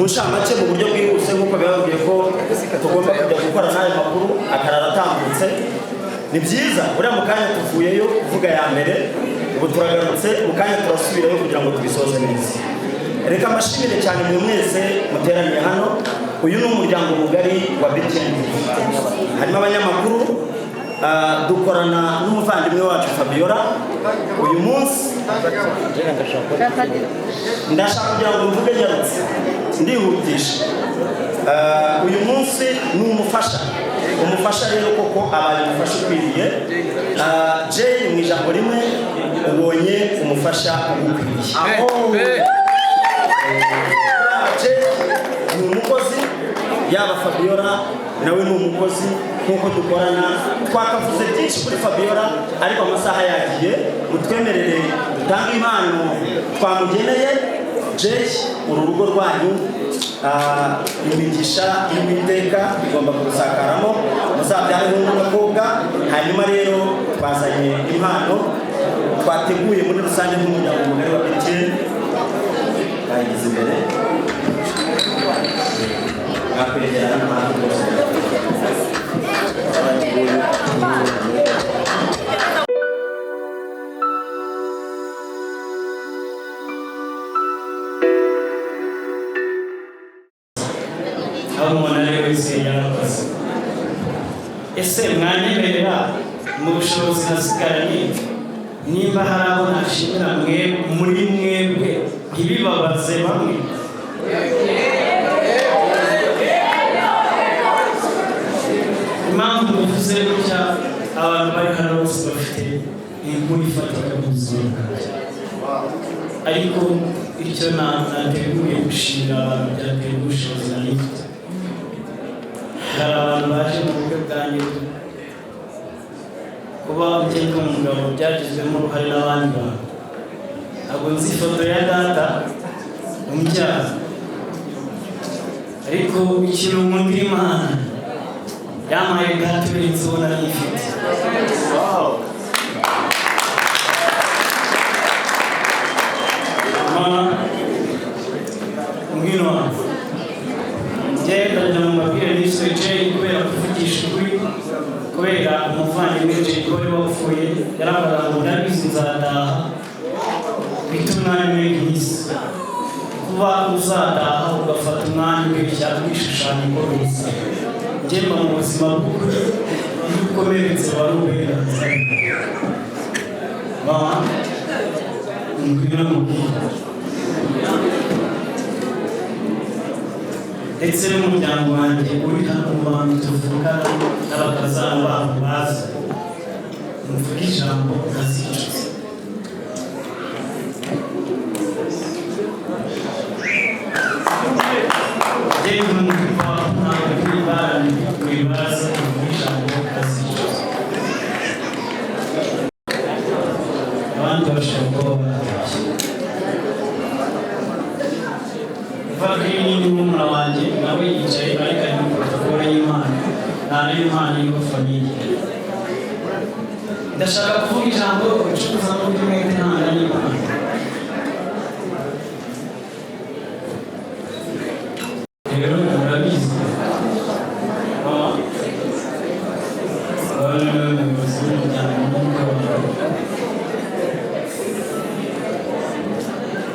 mushamake mu buryo bwihuse nk'uko bibabwiye ko tugomba kujya gukora n'ayo makuru akarara atambutse. Ni byiza buriya mu kanya tuvuyeyo kuvuga ya mbere, ubu turagarutse mu kanya turasubirayo kugira ngo tubisoze neza. Reka mbashimire cyane mwe mwese muteraniye hano. Uyu ni umuryango mugari wa BTN. Harimo abanyamakuru, dukorana n'umuvandimwe wacu Fabiola. Uyu munsi ndashaka kugira ngo mvuge nyarutse ndihutisha. Uyu munsi ni umufasha rero koko abaye umufasha ukwiriye. Jay mu ijambo rimwe ubonye umufasha ukwiriye. Ni umukozi, yaba Fabiola nawe ni umukozi nk'uko dukorana. Twakavuze byinshi kuri Fabiola ariko amasaha yagiye, mutwemerere dutanga impano twamugeneye. Jay, uru rugo rwanyu imigisha y'Uwiteka igomba kurusakaramo, muzabyare n'umukobwa. Hanyuma rero twazanye impano twateguye muri rusange nk'umuryango mugari wa BTN. Bayigize imbere akwegera n'abantu bose. Ese mwanyemerera mu bushobozi nasigaranye nimba hari abo nashimira muri mwebwe ntibibabaze bamwe? Impamvu bivuze gutya, abantu bari hano bose bafite inkuru ifatika mu buzima bwanjye, ariko icyo nateguye gushimira abantu byateye ubushobozi nari mfite. Hari abantu baje mu buryo bwanjye kuba umukecuru w'umugabo byagizwemo uruhare n'abandi bantu. Ntabwo nzi ifoto ya data umbyara, ariko ikintu nkunda Imana yampaye data urenze uwo nari mfite. Mama ngwino hano. Ndajya mu mabwire n'iswe Jay kubera kuvugisha ukuri, kubera umuvandimwe Jay wari wapfuye yaravuga ngo ndabizi nzataha bita umwanya w'isi. Kuba uzataha ugafata umwanya ukabishyira kwishushanya ikomeza, njyemba mu buzima bw'ukuri iyo ukomeretse wari uburenganzira. Mama ngwino mubwire, ndetse n'umuryango wanjye uri hano mu bantu tuvukana n'abakazana babo baza, mvuga ijambo ntazicuza. Jyewe n'umugabo wawe ntabwo turi barani wibaza, mvuga ijambo ntazicuza. Abandi bashobora kuba baratashye. Fabiola ni umwana wanjye, nawe yicaye ariko ari muri protokole y'Imana. Nta n'Imana y'uko famiye. Ndashaka kuvuga ijambo ricuruza mu buryo bwite nta n'Imana. Rero murabizi umuyobozi w'umuryango n'umugabo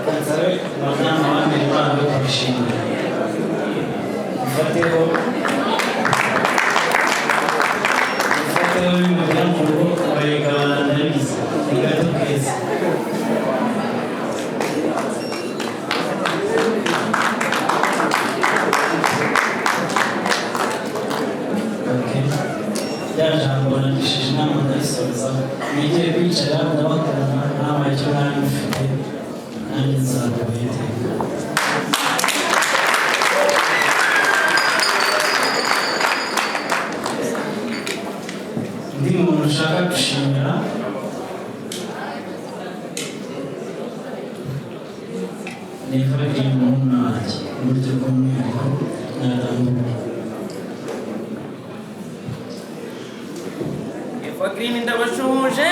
Kansabe abajyanama bambere babo babishimira. Ifateho y'umuryango bayigabana ndabizi ni gato keza. Rya jambo nagishije inama ndayisoza, mwigiye kwicara ndabakorana ntabaye icyo nari mufite nanjye nzabubete. Undi muntu ushaka gushimira ni Fabiola n'umwana wanjye mu buryo bw'umwihariko narambuye. Fabiola ndabashuje.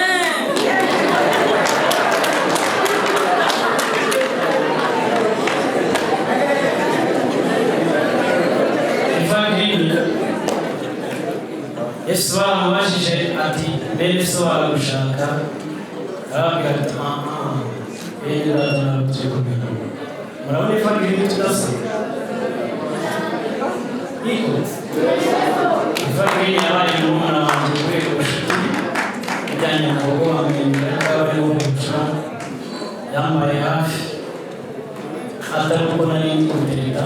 munini Yesu baramubajije ati bene so baragushaka arababwira ati bene data nabatuye kumenya murabona ivanjiri tudasa iko ivanjiri yabaye n'umwana wanjye kubera ubucuti ijyanye mu rugo amwenyura bari mu muco yambaye hafi atari uko nari kumutereta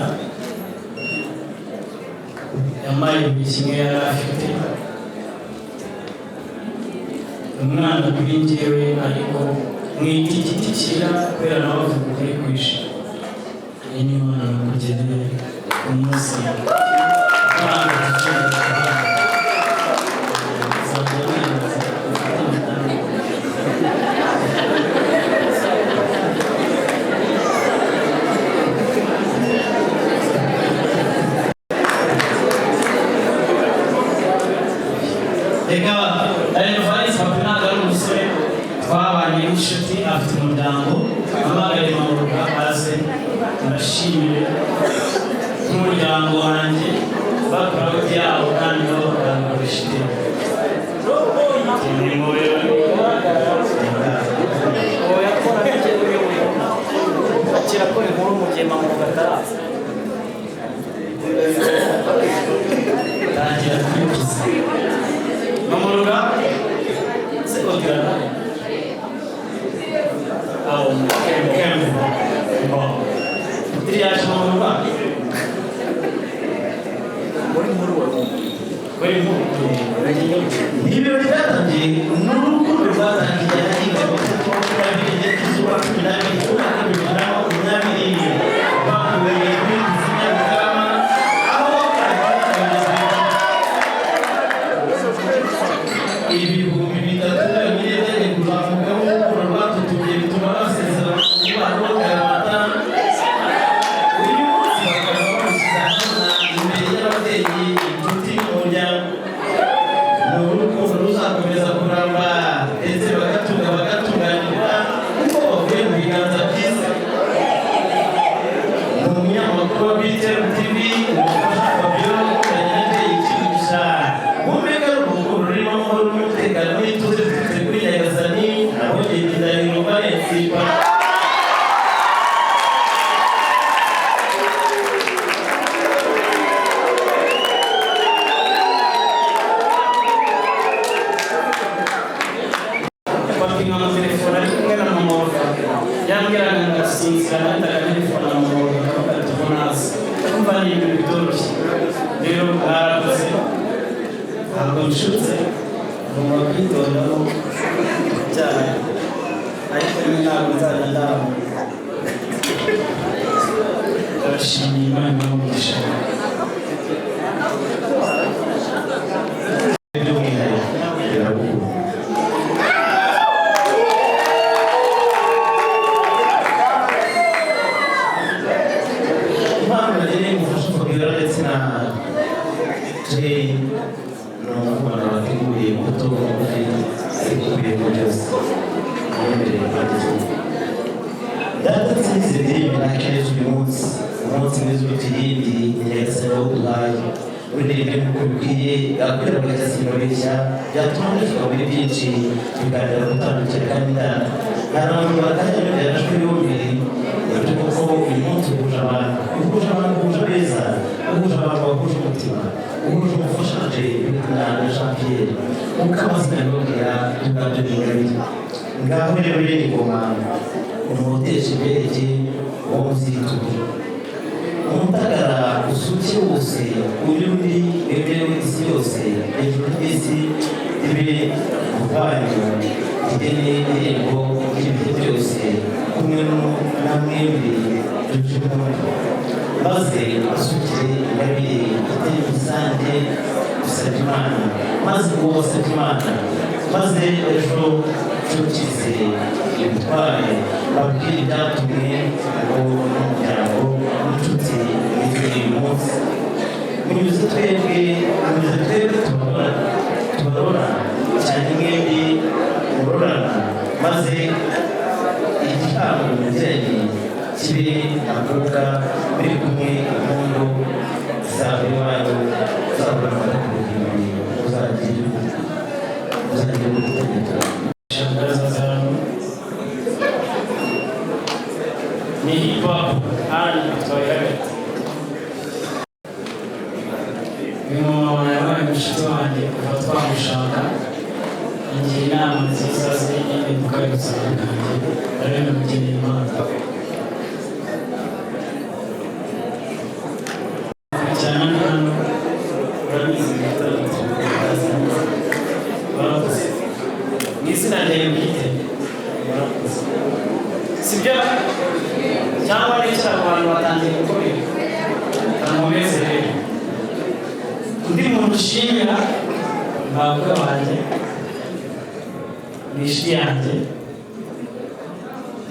yambaye buri kimwe yari afite umwana kuri njyewe ariko mwititikira kubera nawe avuga ukuri kwishe iyi ni imana yamugeneye umunsi inshuti afite umuryango amagare mamuruka aze ndashimire n'umuryango wanjye bakora byabo kandi nabo bakabishite kirakora inkuru mu gihe mamuruka ataraza tangira kwikiza mamuruka se ogira Triage mamuruka ibirori byatangiye n'urukundo rwatangiye ahinga babiri izuba cumi n'abiri umwaka w'ibihumbi bibiri na makumyabiri bakubereye kuri kizimya Bugarama aho ibihumbi bitatu byonyine byari kuzamukaho urukundo rwatutumye bituma basezera umubano w'Akaramata uyu munsi bakaba bamushyize ahabona imbere y'ababyeyi inshuti n'umuryango ni urukundo ruzakomeza kuramba ndetse bagatunganirwa kuko bavuye mu biganza byiza ni umunyamakuru wa BTN TV umufasha Fabio Kanyete yikigisha mumeka urukundo rurimo amahoro n'umutekano n'ituze biturutse kuri Nyagasani abongeye indahiro barensipa kibe avuga biri kumwe impundu za buri wanyu ni hip hop handi twabihagaritse. Uyu mumama yabaye mushiki wanjye kuva twamushaka, angira inama nziza z'impinduka y'ubuzima bwanjye, ari no kugira Imana. Cyane hano urabizi barakoze mu izina ryawe bwite, barakoze sibyo cyangwa n'icyo abantu batangiye gukorera akomeze rero. Undi muntu ushimira mbabwa wanjye ni inshuti yanjye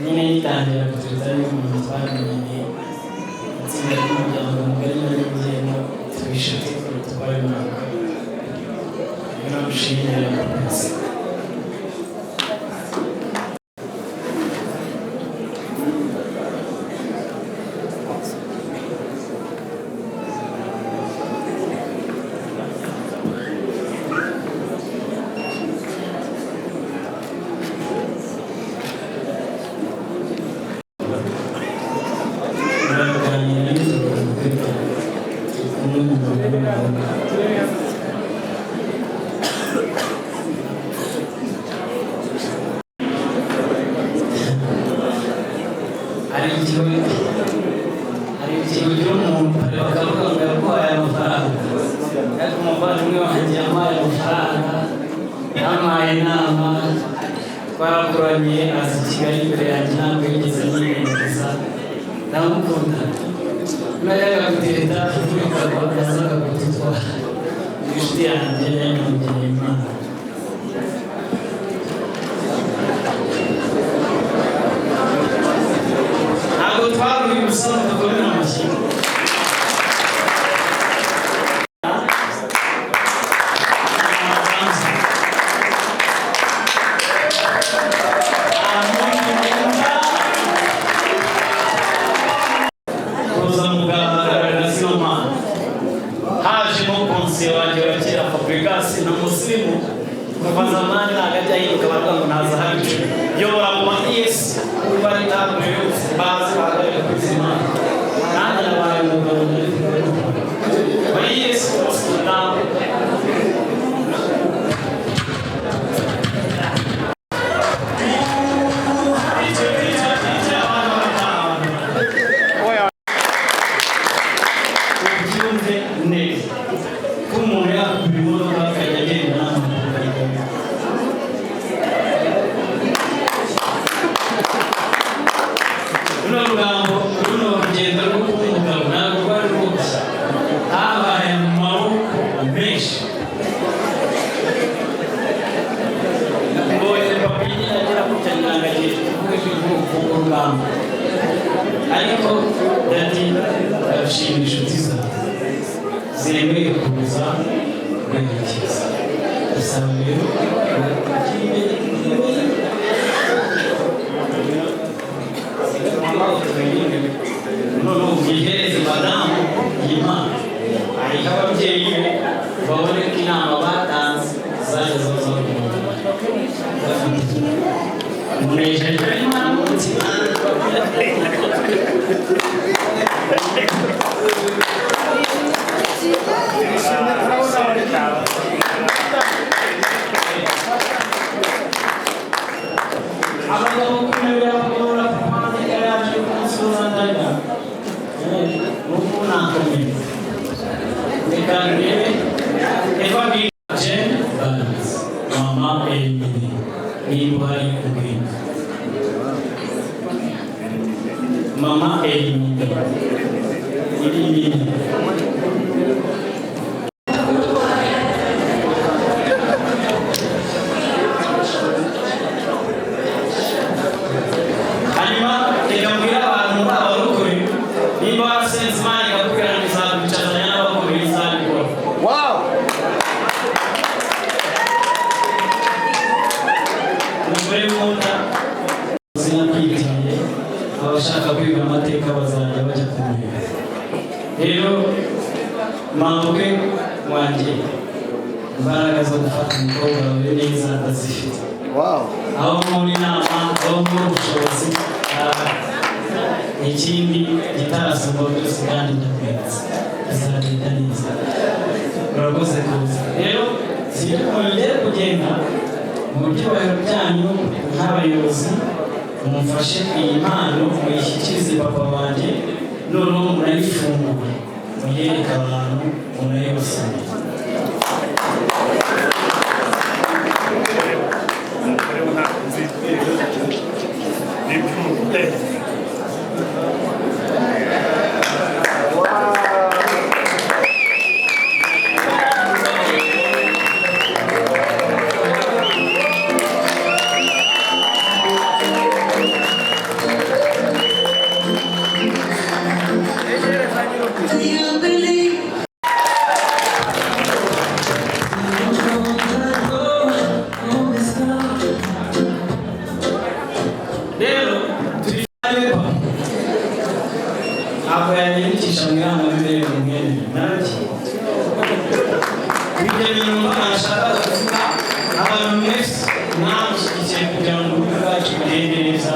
nyine yitangira kutuza n'umuntu twamenyanye itsinda ry'umuryango mugari muri mugenda tubishuti twari mwaka no gushimira abakozi. Hari igihe cy'umuntu bakavuga ngo yaguhaye amafaranga, ariko umuvandimwe wanjye yampaye amafaranga, yampaye inama, twarakoranye aza i Kigali imbere yanjye ntabwo yigeze yiyemeza, ndamukunda. Najyaga guteta yazaga kudutwara, inshuti yanjye yanyongeye Imana. Ntabwo twaruye ubusa tugakorera amashyi. Hajemo konsiye wanjye wa kera Fabregas na Muslimu kuva zamani nagajya yiruka baravuga ngo naza habicu yobora mu yes kuba ari ntabwo yose bazi bagarira kuzima kandi nabaye umugabo wa yes ntabwo ariko dati abashimira inshuti zawe zemeye kuza kwerekeza usaba rero noneho ubwihereze madamu y'Imana hariho ababyeyi be babone ko inama batanze zajya zoza unejeje Imana mu mutima. Mama Emily, Nimbai Queen. Mama Emily, abashaka kwiga amateka bazajya bajya kumenya. Rero mambwe wanjye imbaraga zo gufata umukobwa wawe neza ndazifite. Aho muri inama, aho muri ubushobozi ikindi gitarasabwa byose kandi ndakwezi bizagenda neza. Murakoze kuza rero sinongere kugenda mu byubahiro byanyu nk'abayobozi, mumfashe iyi mpano muyishyikirize papa wanjye, noneho murayifungura muyereka abantu murayibasomera. Abantu mwese namwe kugira ngo ubuzima bwacu bugende neza